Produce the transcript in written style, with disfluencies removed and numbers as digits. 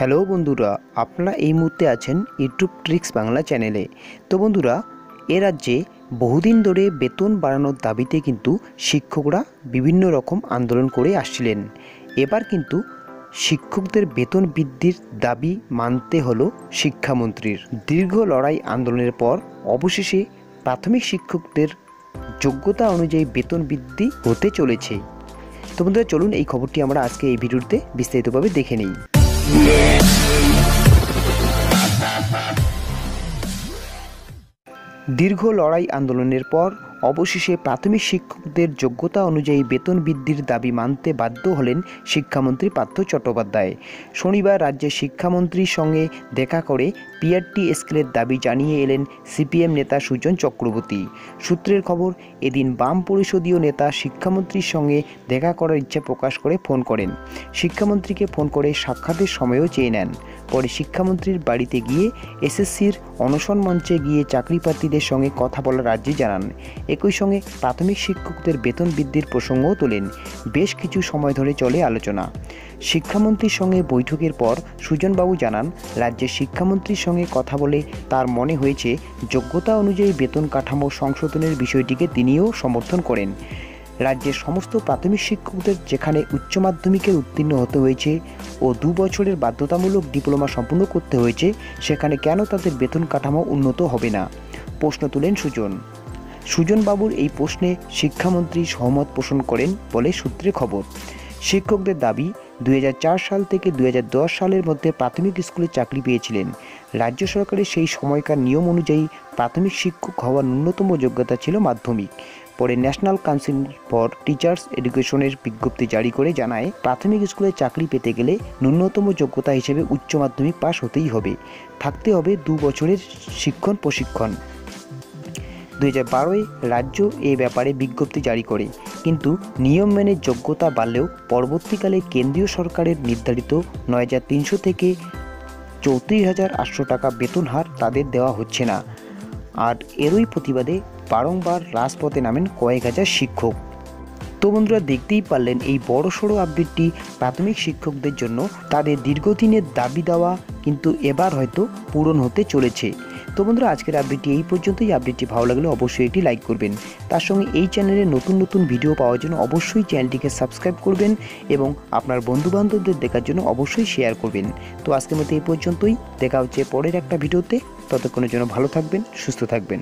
Hello বন্ধুরা, আপনারা এই মুহূর্তে আছেন ইউটিউব ট্রিক্স বাংলা চ্যানেলে। তো বন্ধুরা, এ রাজ্যে বহুদিন ধরে বেতন বাড়ানোর দাবিতে কিন্তু শিক্ষকরা বিভিন্ন রকম আন্দোলন করে আসছিলেন। এবার কিন্তু শিক্ষকদের বেতন বৃদ্ধির দাবি মানতে হলো শিক্ষামন্ত্রীর। দীর্ঘ লড়াই আন্দোলনের পর অবশেষে প্রাথমিক শিক্ষকদের যোগ্যতা অনুযায়ী বেতন বৃদ্ধি হতে চলেছে। তো বন্ধুরা, চলুন এই খবরটি আমরা আজকে এই ভিডিওতে বিস্তারিতভাবে দেখে নিই। দীর্ঘ লড়াই আন্দোলনের পর অবশেষে প্রাথমিক শিক্ষকদের যোগ্যতা অনুযায়ী বেতন বৃদ্ধির দাবি মানতে বাধ্য হলেন শিক্ষামন্ত্রী পার্থ চট্টোপাধ্যায়। শনিবার রাজ্যের শিক্ষামন্ত্রীর সঙ্গে দেখা করে পিআরটি স্কেলের দাবি জানিয়ে এলেন সিপিএম নেতা সুজন চক্রবর্তী। সূত্রের খবর, এদিন বাম পরিষদীয় নেতা শিক্ষামন্ত্রীর সঙ্গে দেখা করার ইচ্ছা প্রকাশ করে ফোন করেন। শিক্ষামন্ত্রীকে ফোন করে সাক্ষাতের সময়ও চেয়ে নেন। পরে শিক্ষামন্ত্রীর বাড়িতে গিয়ে এসএসসির অনশন মঞ্চে গিয়ে চাকরি প্রার্থীদের সঙ্গে কথা বলার আর্জি জানান। একই সঙ্গে প্রাথমিক শিক্ষকদের বেতন বৃদ্ধির প্রসঙ্গও তোলেন। বেশ কিছু সময় ধরে চলে আলোচনা। শিক্ষামন্ত্রীর সঙ্গে বৈঠকের পর সুজনবাবু জানান, রাজ্যের শিক্ষামন্ত্রীর সঙ্গে কথা বলে তার মনে হয়েছে যোগ্যতা অনুযায়ী বেতন কাঠামো সংশোধনের বিষয়টিকে তিনিও সমর্থন করেন। রাজ্যের সমস্ত প্রাথমিক শিক্ষকদের যেখানে উচ্চ মাধ্যমিকের উত্তীর্ণ হতে হয়েছে ও 2 বছরের বাধ্যতামূলক ডিপ্লোমা সম্পূর্ণ করতে হয়েছে, সেখানে কেন তাদের বেতন কাঠামো উন্নত হবে না, প্রশ্ন তুলেন সুজনবাবুর এই প্রশ্নে শিক্ষামন্ত্রী সহমত পোষণ করেন বলে সূত্রে খবর। শিক্ষকদের দাবি, 2004 সাল থেকে 2010 সালের মধ্যে প্রাথমিক স্কুলে চাকরি পেয়েছিলেন। রাজ্য সরকারের সেই সময়কার নিয়ম অনুযায়ী প্রাথমিক শিক্ষক হওয়ার ন্যূনতম যোগ্যতা ছিল মাধ্যমিক। পরে ন্যাশনাল কাউন্সিল ফর টিচার্স এডুকেশনের বিজ্ঞপ্তি জারি করে জানায়, প্রাথমিক স্কুলে চাকরি পেতে গেলে ন্যূনতম যোগ্যতা হিসেবে উচ্চ মাধ্যমিক পাশ হতেই হবে, থাকতে হবে 2 বছরের শিক্ষণ প্রশিক্ষণ। 2012-এ রাজ্য এ ব্যাপারে বিজ্ঞপ্তি জারি করে, কিন্তু নিয়ম মেনে যোগ্যতা বাড়লেও পরবর্তীকালে কেন্দ্রীয় সরকারের নির্ধারিত 9,300 থেকে 34,800 টাকা বেতন হার তাদের দেওয়া হচ্ছে না। আর এরই প্রতিবাদে বারংবার রাজপথে নামেন কয়েক হাজার শিক্ষক। তো বন্ধুরা, দেখতেই পারলেন এই বড়সড় আপডেটটি প্রাথমিক শিক্ষকদের জন্য। তাদের দীর্ঘদিনের দাবি দেওয়া কিন্তু এবার হয়তো পূরণ হতে চলেছে। তো বন্ধুরা, আজকের আপডেটটি এই পর্যন্তই। আপডেটটি ভালো লাগলে অবশ্যই একটি লাইক করবেন। তার সঙ্গে এই চ্যানেলে নতুন নতুন ভিডিও পাওয়ার জন্য অবশ্যই চ্যানেলটিকে সাবস্ক্রাইব করবেন এবং আপনার বন্ধুবান্ধবদের দেখার জন্য অবশ্যই শেয়ার করবেন। তো আজকের মতো এই পর্যন্তই। দেখা হচ্ছে পরের একটা ভিডিওতে। ততক্ষণের জন্য ভালো থাকবেন, সুস্থ থাকবেন।